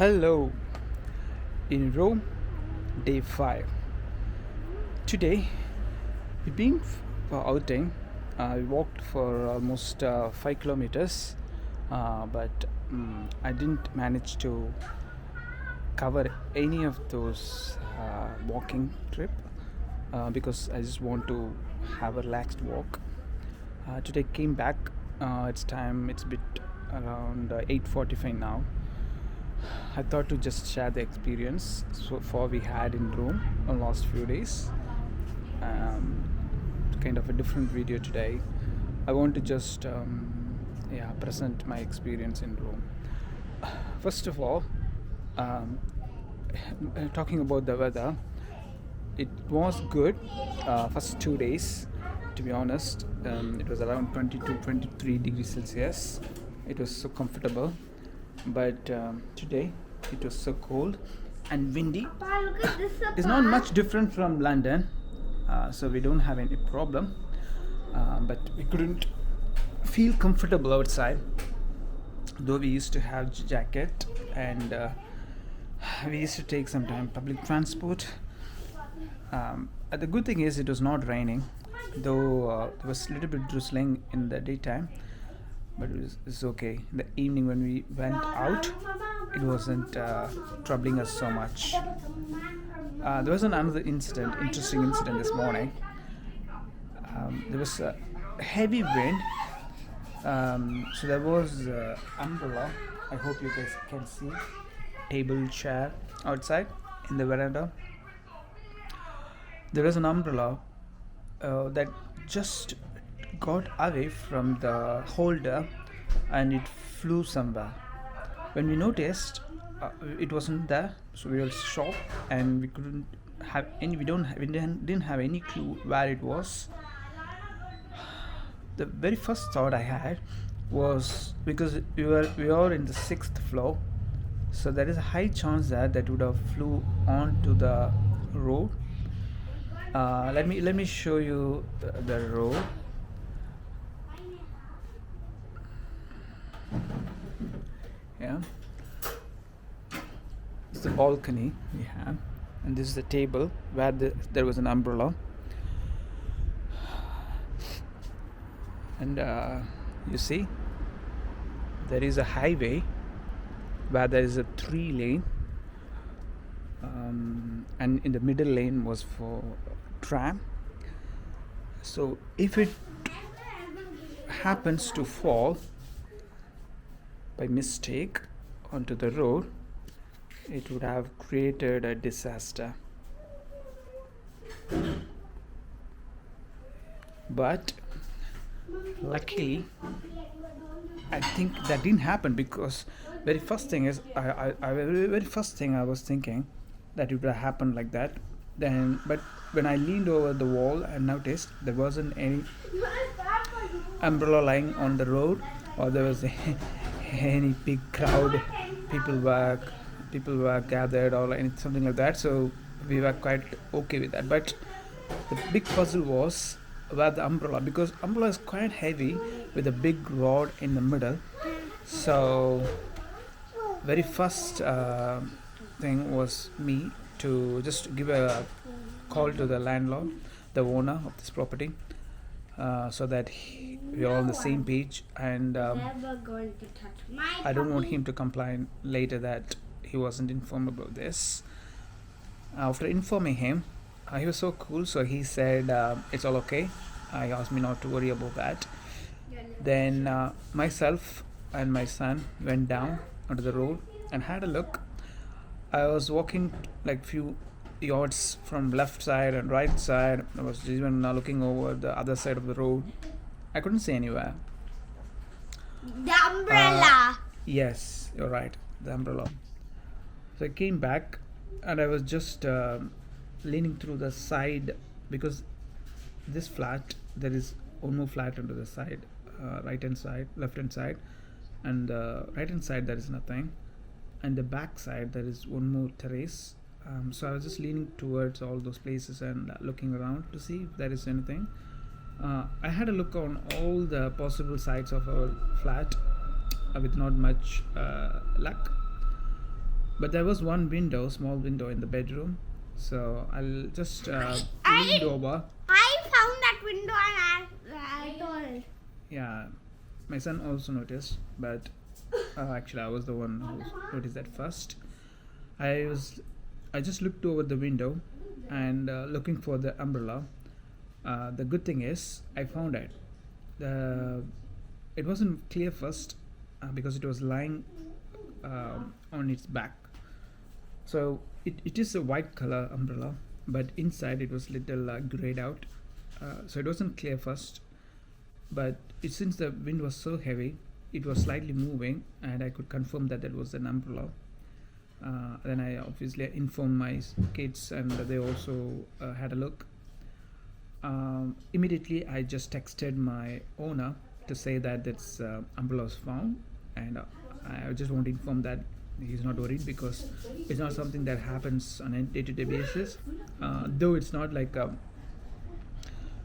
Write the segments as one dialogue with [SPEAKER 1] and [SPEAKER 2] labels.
[SPEAKER 1] Hello, in Rome, day 5. Today, we've been for outing. We walked for almost 5 kilometers, but I didn't manage to cover any of those walking trip because I just want to have a relaxed walk. Today came back. It's time. It's a bit around 8:45 now. I thought to just share the experience so far we had in Rome in the last few days. Um, kind of a different video today. I want to just present my experience in Rome. First of all, um, talking about the weather, it was good. First 2 days, to be honest, it was around 22, 23 degrees Celsius. It was so comfortable. But today it was so cold and windy. It's not much different from London, so we don't have any problem. But we couldn't feel comfortable outside, though we used to have jacket and we used to take some time public transport. The good thing is it was not raining, though there was a little bit drizzling in the daytime, but it's okay. In the evening when we went out, it wasn't troubling us so much. There was another interesting incident this morning. There was a heavy wind, so there was umbrella. I hope you guys can see table, chair outside in the veranda. There was an umbrella that just got away from the holder and it flew somewhere. When we noticed, it wasn't there, so we were shocked and we couldn't have any. We didn't have any clue where it was. The very first thought I had was because we are in the 6th floor, so there is a high chance that would have flew onto the road. Let me show you the road. Yeah, it's the balcony we have, and this is the table where there was an umbrella. And you see, there is a highway where there is a 3-lane, and in the middle lane was for tram. So if it happens to fall by mistake onto the road, it would have created a disaster. But luckily, I think that didn't happen, because very first thing I was thinking that it would have happened like that. But when I leaned over the wall and noticed there wasn't any umbrella lying on the road, or there was any big crowd, people were gathered or something like that. So we were quite okay with that. But the big puzzle was where the umbrella, because umbrella is quite heavy with a big rod in the middle. So very first thing was me to just give a call to the landlord, the owner of this property, so that we are on the same page, and
[SPEAKER 2] Never going to touch my
[SPEAKER 1] I don't want him to complain later that he wasn't informed about this. After informing him, he was so cool, so he said it's all okay. He asked me not to worry about that. Then myself and my son went down onto the road and had a look. I was walking like few yards from left side and right side. I was even looking over the other side of the road. I couldn't see anywhere.
[SPEAKER 2] The umbrella.
[SPEAKER 1] Yes, you're right, the umbrella. So I came back and I was just leaning through the side, because this flat, there is one more flat onto the side, right hand side, left hand side, and the right hand side there is nothing, and the back side there is one more terrace. So I was just leaning towards all those places and looking around to see if there is anything. I had a look on all the possible sides of our flat with not much luck. but there was one window, small window in the bedroom. So I'll just
[SPEAKER 2] I-
[SPEAKER 1] leaned over.
[SPEAKER 2] I found that window and I told.
[SPEAKER 1] Yeah, my son also noticed, but actually I was the one who noticed that first. I just looked over the window and looking for the umbrella. The good thing is I found it. It wasn't clear first because it was lying on its back. So it is a white color umbrella, but inside it was little grayed out. So it wasn't clear first, but since the wind was so heavy, it was slightly moving, and I could confirm that that was an umbrella. Then I obviously informed my kids, and they also had a look. Immediately, I just texted my owner to say that this umbrella was found, and I just want to inform that he's not worried because it's not something that happens on a day-to-day basis. Though it's not like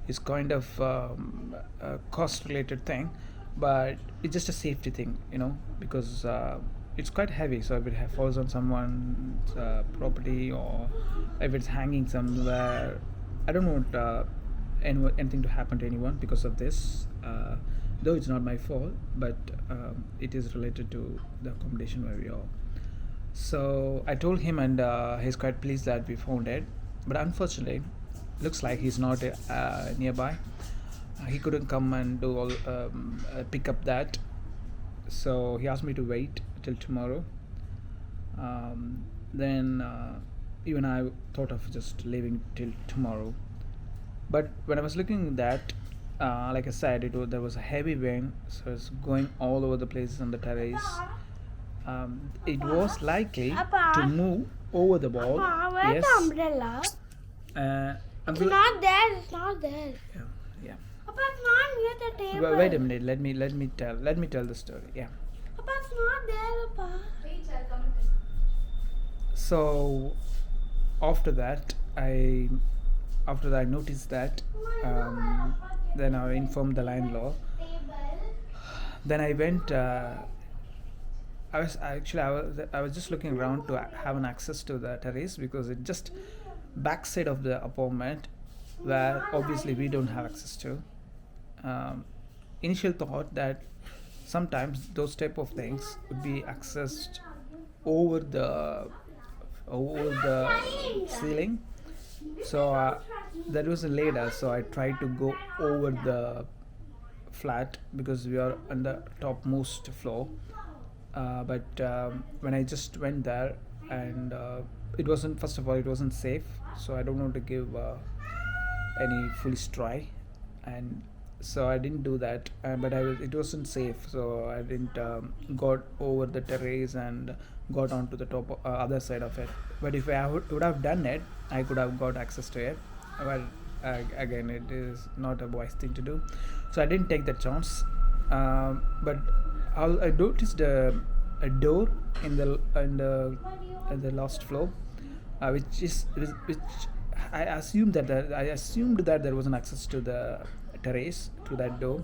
[SPEAKER 1] it's kind of a cost-related thing, but it's just a safety thing, because it's quite heavy. So if it falls on someone's property or if it's hanging somewhere, I don't want anything to happen to anyone because of this. Though it's not my fault, but it is related to the accommodation where we are. So I told him, and he's quite pleased that we found it. But unfortunately, looks like he's not nearby. He couldn't come and do all pick up that. So he asked me to wait till tomorrow. Then even I thought of just leaving till tomorrow. But when I was looking at that, like I said, there was a heavy wind, so it's going all over the places on the terrace. It was likely to move over the wall.
[SPEAKER 2] Papa, where's
[SPEAKER 1] Yes.
[SPEAKER 2] the umbrella? It's
[SPEAKER 1] Umbrella-
[SPEAKER 2] not there. It's not there.
[SPEAKER 1] yeah.
[SPEAKER 2] Papa, it's not near the table.
[SPEAKER 1] Wait a minute. Let me tell the story. Yeah.
[SPEAKER 2] Papa, it's not there, Papa.
[SPEAKER 1] So after that, I noticed that. Then I informed the landlord. Then I went. I was just looking around to have an access to the terrace because it just backside of the apartment, where obviously we don't have access to. Initial thought that sometimes those type of things would be accessed over the ceiling. So there was a ladder, so I tried to go over the flat because we are on the topmost floor. But when I just went there, and it wasn't, first of all, it wasn't safe, so I don't want to give any foolish try, and so I didn't do that. But it wasn't safe, so I didn't got over the terrace and got onto the top other side of it. But if I would have done it, I could have got access to it. Well, again, it is not a wise thing to do, so I didn't take that chance. But I noticed a door in the last floor, which I assumed that there was an access to the terrace to that door,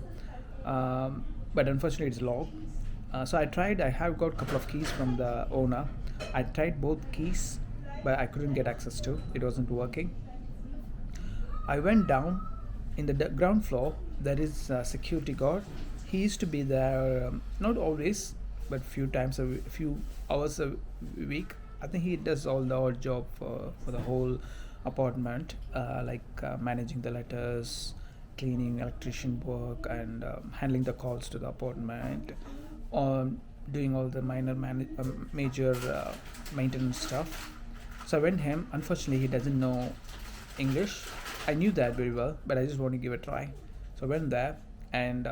[SPEAKER 1] but unfortunately it's locked. So I have got a couple of keys from the owner. I tried both keys, but I couldn't get access to. It wasn't working. I went down in the ground floor. There is a security guard. He used to be there, not always, but few hours a week. I think he does all the odd job for the whole apartment, like managing the letters, cleaning, electrician work, and handling the calls to the apartment, doing all the major maintenance stuff. So I went him. Unfortunately, he doesn't know English. I knew that very well, but I just want to give it a try. So I went there and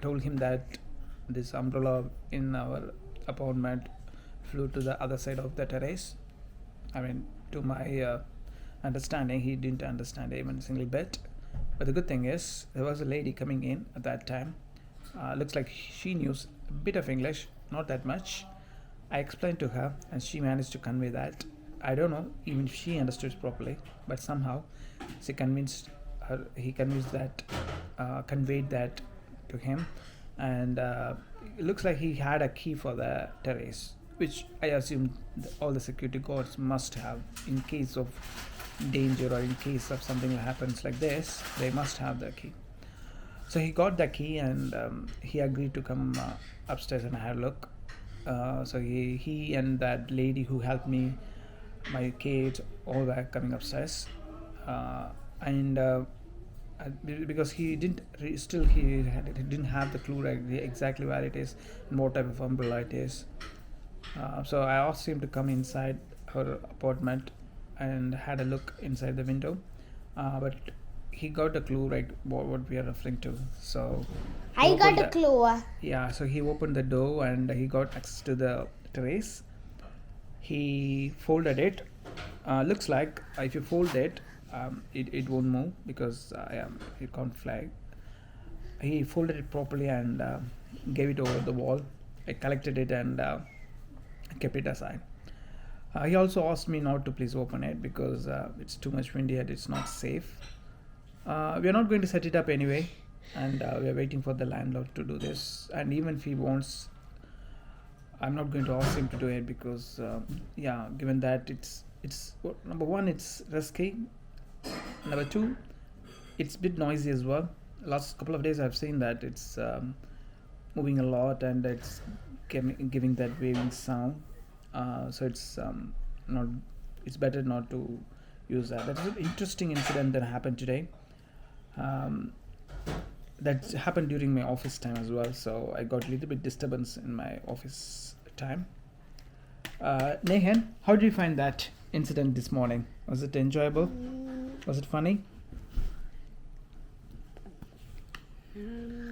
[SPEAKER 1] told him that this umbrella in our apartment flew to the other side of the terrace. I mean, to my understanding, he didn't understand even a single bit. But the good thing is, there was a lady coming in at that time. Looks like she knew a bit of English, not that much. I explained to her, and she managed to convey that. I don't know even if she understood it properly, but somehow he convinced that, conveyed that to him, and it looks like he had a key for the terrace. which I assume all the security guards must have in case of danger or in case of something that happens like this. They must have the key. So he got the key and he agreed to come upstairs and have a look. So he and that lady who helped me, my kids, all were coming upstairs. And because he didn't he didn't have the clue exactly where it is and what type of umbrella it is. So I asked him to come inside her apartment and had a look inside the window, but he got a clue what we are referring to. So he
[SPEAKER 2] I got
[SPEAKER 1] opened
[SPEAKER 2] a
[SPEAKER 1] the-
[SPEAKER 2] clue.
[SPEAKER 1] yeah, so he opened the door and he got access to the terrace. He folded it. Looks like if you fold it, it won't move because it can't fly. He folded it properly and gave it over the wall. I collected it and kept it aside. He also asked me not to please open it because it's too much windy and it's not safe. We are not going to set it up anyway, and we are waiting for the landlord to do this. And even if he wants, I'm not going to ask him to do it because, given that number one, it's risky. Number two, it's a bit noisy as well. Last couple of days, I've seen that it's moving a lot and it's giving that waving sound. So it's not. It's better not to use that. That's an interesting incident that happened today. That happened during my office time as well. So I got a little bit disturbance in my office time. Nehan, how did you find that incident this morning? Was it enjoyable? Was it funny?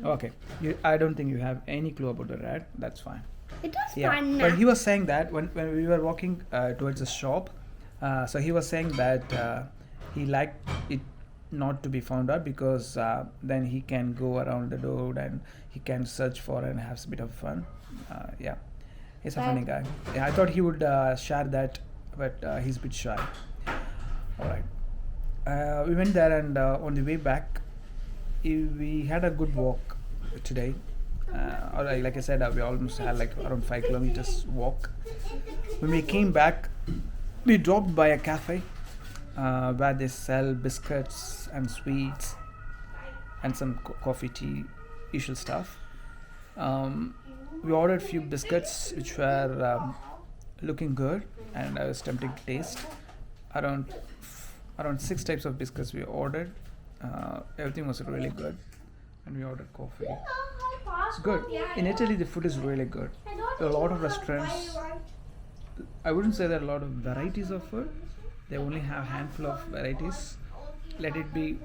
[SPEAKER 1] Okay, I don't think you have any clue about the rat. That's fine.
[SPEAKER 2] It was
[SPEAKER 1] Yeah,
[SPEAKER 2] fun.
[SPEAKER 1] but he was saying that when we were walking towards the shop, so he was saying that he liked it not to be found out because then he can go around the road and he can search for and have a bit of fun. Yeah, he's a funny guy. Yeah, I thought he would share that, but he's a bit shy. All right, we went there and on the way back, we had a good walk today. Or like I said, we almost had like around 5 kilometers walk. When we came back, we dropped by a cafe where they sell biscuits and sweets and some coffee, tea, usual stuff. We ordered few biscuits which were looking good, and I was tempted to taste. Around 6 types of biscuits we ordered. Everything was really good, and we ordered coffee. It's good. In Italy, the food is really good. There are a lot of restaurants. I wouldn't say there are a lot of varieties of food. They only have a handful of varieties. Let it be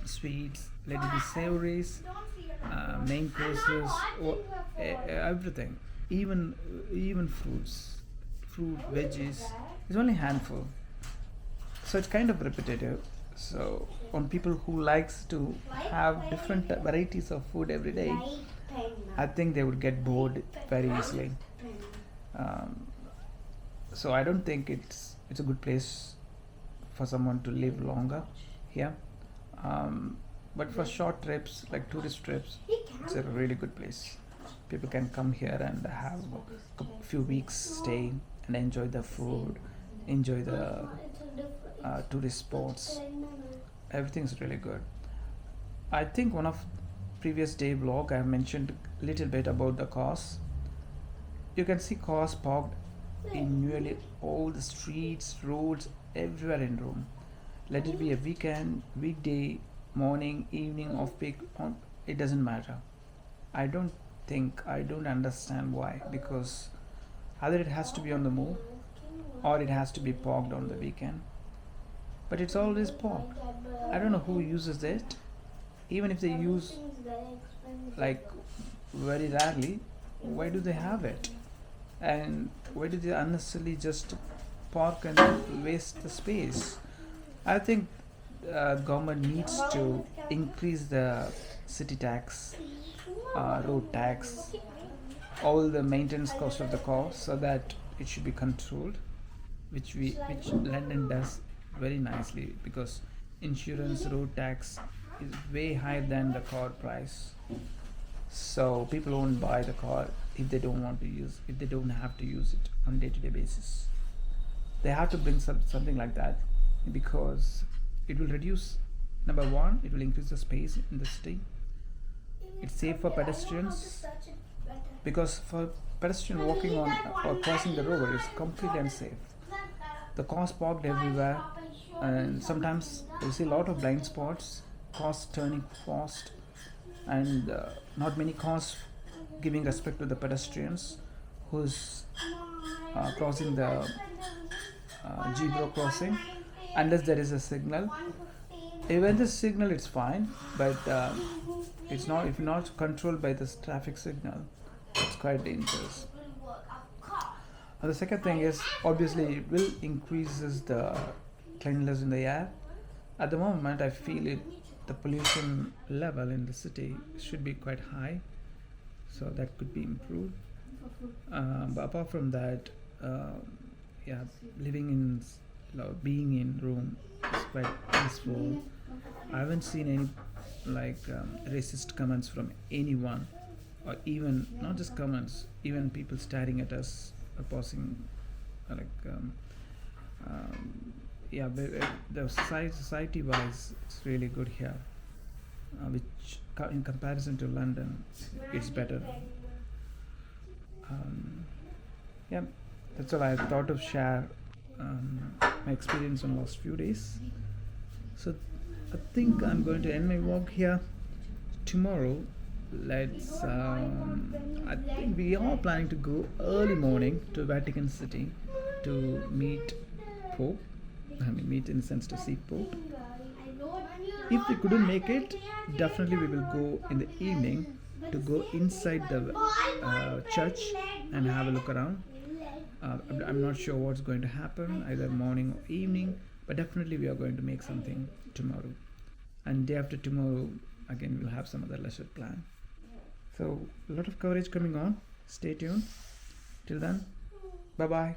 [SPEAKER 1] sweets, let it be savories, main courses, everything. Even fruits, veggies. It's only a handful. So it's kind of repetitive. So on people who likes to have different varieties of food every day, I think they would get bored very easily. So I don't think it's a good place for someone to live longer here. But for short trips, like tourist trips, it's a really good place. People can come here and have a few weeks stay and enjoy the food, enjoy the tourist spots. Everything's really good. I think one of previous day vlog I mentioned a little bit about the cars. You can see cars parked in nearly all the streets, roads, everywhere in Rome. Let it be a weekend, weekday, morning, evening, off peak, it doesn't matter. I don't understand why, because either it has to be on the move or it has to be parked on the weekend. But it's always parked. I don't know who uses it. Even if they use like very rarely, why do they have it? And why do they unnecessarily just park and waste the space? I think government needs to increase the city tax, road tax, all the maintenance cost of the car, so that it should be controlled, which London does very nicely, because insurance, road tax is way higher than the car price. So people won't buy the car if they don't want to use, if they don't have to use it on day-to-day basis. They have to bring something like that, because it will reduce, number one, it will increase the space in the city. It's safe for pedestrians, because for pedestrian walking on or crossing the road is completely unsafe. The cars parked everywhere, and sometimes you see a lot of blind spots, cars turning fast, and not many cars giving respect to the pedestrians who's crossing the zebra crossing, unless there is a signal. Even the signal, it's fine, but it's not, if not controlled by this traffic signal, it's quite dangerous. And the second thing is, obviously it will increases the cleanliness in the air. At the moment I feel it, the pollution level in the city should be quite high, so that could be improved. But apart from that, yeah, living in, being in room is quite peaceful. I haven't seen any racist comments from anyone, or even not just comments, even people staring at us or passing, yeah, the society wise it's really good here, which in comparison to London it's better. Yeah, that's all I thought of share, my experience on last few days. So I think I'm going to end my walk here. Tomorrow, let's I think we are planning to go early morning to Vatican City to meet Pope. I mean, meet in the sense to see Pope. If we couldn't make it, definitely we will go in the evening to go inside the church and have a look around. I'm not sure what's going to happen, either morning or evening, but definitely we are going to make something tomorrow. And day after tomorrow, again, we'll have some other leisure plan. So, a lot of coverage coming on. Stay tuned. Till then, bye bye.